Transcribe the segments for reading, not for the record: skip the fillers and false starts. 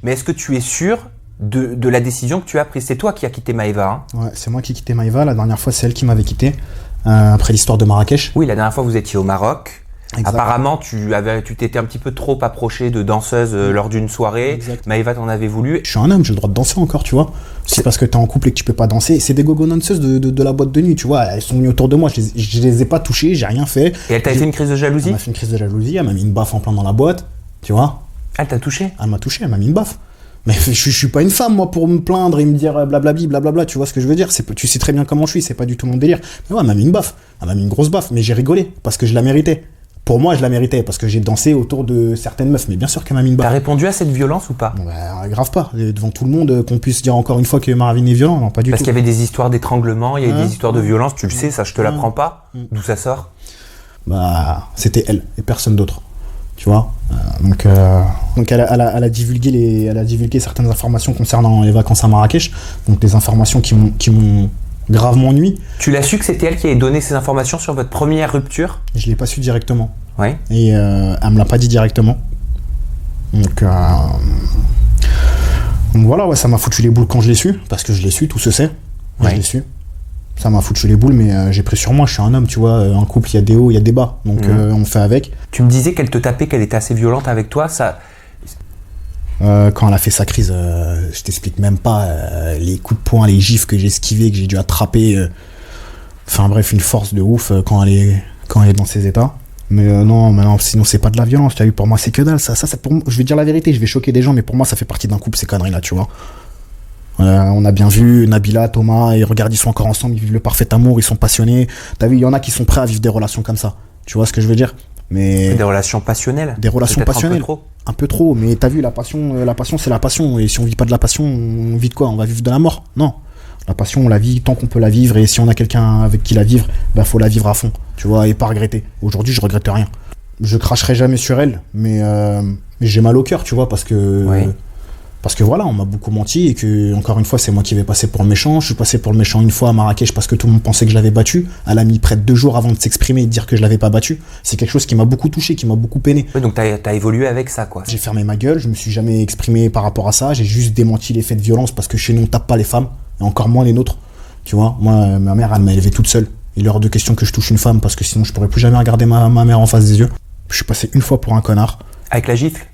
Mais est-ce que tu es sûr de la décision que tu as prise? C'est toi qui as quitté Maeva, hein? Ouais, c'est moi qui ai quitté Maeva. La dernière fois, c'est elle qui m'avait quitté après l'histoire de Marrakech. Oui, la dernière fois, vous étiez au Maroc. Exact. Apparemment, tu t'étais un petit peu trop approché de danseuse lors d'une soirée. Exact. Maeva t'en avait voulu. Je suis un homme, j'ai le droit de danser encore, tu vois. C'est parce que t'es en couple et que tu peux pas danser. C'est des gogo-danseuses de la boîte de nuit, tu vois. Elles sont venues autour de moi, je les ai pas touchées, j'ai rien fait. Et elle t'a fait une crise de jalousie? Elle m'a fait une crise de jalousie, elle m'a mis une baffe en plein dans la boîte, tu vois. Elle t'a touché? Elle m'a touché, elle m'a mis une baffe. Mais je suis pas une femme, moi, pour me plaindre et me dire blablabli, blablabla, tu vois ce que je veux dire. Tu sais très bien comment je suis, c'est pas du tout mon délire. Mais ouais, elle m'a mis une baffe, elle m'a mis une grosse baffe, mais j'ai rigolé, parce que je la méritais. Pour moi, je la méritais, parce que j'ai dansé autour de certaines meufs, mais bien sûr qu'elle m'a mis une baffe. T'as répondu à cette violence ou pas? Bah, grave pas, devant tout le monde, qu'on puisse dire encore une fois que Marvin est violent, non, pas du tout. Parce qu'il y avait des histoires d'étranglement, il y avait des histoires de violence, tu le sais, ça je te l'apprends pas. D'où ça sort? Bah, c'était elle, et personne d'autre. Tu vois, donc elle a divulgué certaines informations concernant les vacances à Marrakech, donc des informations qui m'ont gravement nui. Tu l'as su que c'était elle qui avait donné ces informations sur votre première rupture? Je l'ai pas su directement. Ouais. Et elle me l'a pas dit directement. Donc voilà, ouais, ça m'a foutu les boules quand je l'ai su, parce que je l'ai su, tout se sait. Ouais. Je l'ai su. Ça m'a foutu les boules, mais j'ai pris sur moi, je suis un homme, tu vois, un couple, il y a des hauts, il y a des bas, donc on fait avec. Tu me disais qu'elle te tapait, qu'elle était assez violente avec toi, ça... Quand elle a fait sa crise, je t'explique même pas les coups de poing, les gifs que j'ai esquivés, que j'ai dû attraper, enfin bref, une force de ouf quand elle est dans ces états. Mais non, sinon c'est pas de la violence, tu as vu, pour moi c'est que dalle, ça pour moi, je vais dire la vérité, je vais choquer des gens, mais pour moi ça fait partie d'un couple, ces conneries-là, tu vois. On a bien vu Nabila, Thomas, et regarde, ils sont encore ensemble, ils vivent le parfait amour, ils sont passionnés. T'as vu, il y en a qui sont prêts à vivre des relations comme ça. Tu vois ce que je veux dire? Mais des relations passionnelles. Des relations passionnelles. Un peu trop. Mais t'as vu, la passion c'est la passion. Et si on vit pas de la passion, on vit de quoi? On va vivre de la mort? Non. La passion, on la vit tant qu'on peut la vivre. Et si on a quelqu'un avec qui la vivre, bah faut la vivre à fond. Tu vois, et pas regretter. Aujourd'hui, je regrette rien. Je cracherai jamais sur elle, mais j'ai mal au cœur, tu vois, parce que... Oui. Parce que voilà, on m'a beaucoup menti et que, encore une fois, c'est moi qui vais passer pour le méchant. Je suis passé pour le méchant une fois à Marrakech parce que tout le monde pensait que je l'avais battu. Elle a mis près de 2 jours avant de s'exprimer et de dire que je l'avais pas battu. C'est quelque chose qui m'a beaucoup touché, qui m'a beaucoup peiné. Oui, donc t'as évolué avec ça, quoi. J'ai fermé ma gueule, je me suis jamais exprimé par rapport à ça. J'ai juste démenti les faits de violence parce que chez nous, on tape pas les femmes, et encore moins les nôtres. Tu vois, moi, ma mère, elle m'a élevé toute seule. Il est hors de question que je touche une femme parce que sinon, je pourrais plus jamais regarder ma mère en face des yeux. Je suis passé une fois pour un connard. Avec la gifle?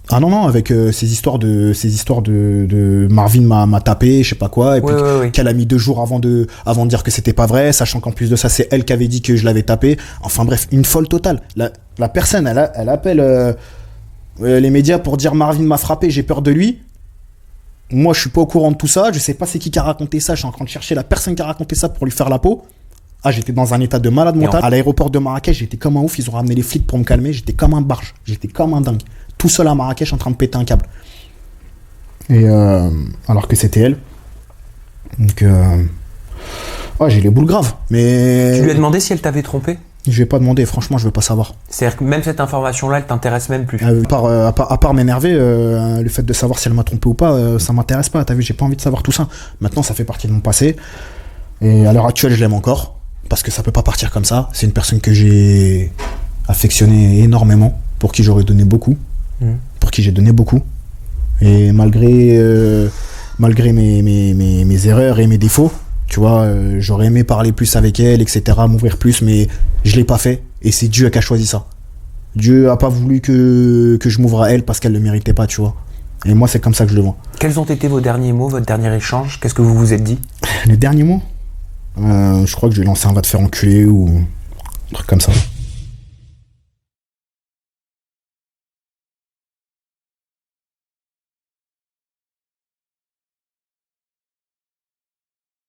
Ah non, avec ces histoires de Marvin m'a tapé, je sais pas quoi, et puis qu'elle a mis 2 jours avant de dire que c'était pas vrai, sachant qu'en plus de ça, c'est elle qui avait dit que je l'avais tapé. Enfin bref, une folle totale. La personne, elle appelle les médias pour dire Marvin m'a frappé, j'ai peur de lui. Moi, je suis pas au courant de tout ça, je sais pas c'est qui a raconté ça, je suis en train de chercher la personne qui a raconté ça pour lui faire la peau. Ah, j'étais dans un état de malade mental. À l'aéroport de Marrakech, j'étais comme un ouf, ils ont ramené les flics pour me calmer, j'étais comme un barge, j'étais comme un dingue. Tout seul à Marrakech en train de péter un câble. Et alors que c'était elle. Donc j'ai les boules graves. Mais tu lui as demandé si elle t'avait trompé? Je vais pas demander, franchement, je veux pas savoir. C'est-à-dire que même cette information-là, elle t'intéresse même plus? À part m'énerver, le fait de savoir si elle m'a trompé ou pas, ça m'intéresse pas. T'as vu, j'ai pas envie de savoir tout ça. Maintenant, ça fait partie de mon passé. Et à l'heure actuelle, je l'aime encore. Parce que ça peut pas partir comme ça. C'est une personne que j'ai affectionnée énormément, pour qui j'aurais donné beaucoup. Pour qui j'ai donné beaucoup. Et malgré mes erreurs et mes défauts, tu vois, j'aurais aimé parler plus avec elle, etc., m'ouvrir plus, mais je l'ai pas fait. Et c'est Dieu qui a choisi ça. Dieu a pas voulu que je m'ouvre à elle parce qu'elle le méritait pas, tu vois. Et moi, c'est comme ça que je le vois. Quels ont été vos derniers mots, votre dernier échange? Qu'est-ce que vous vous êtes dit? Les derniers mots, je crois que je lui ai lancé un va te faire enculer ou un truc comme ça.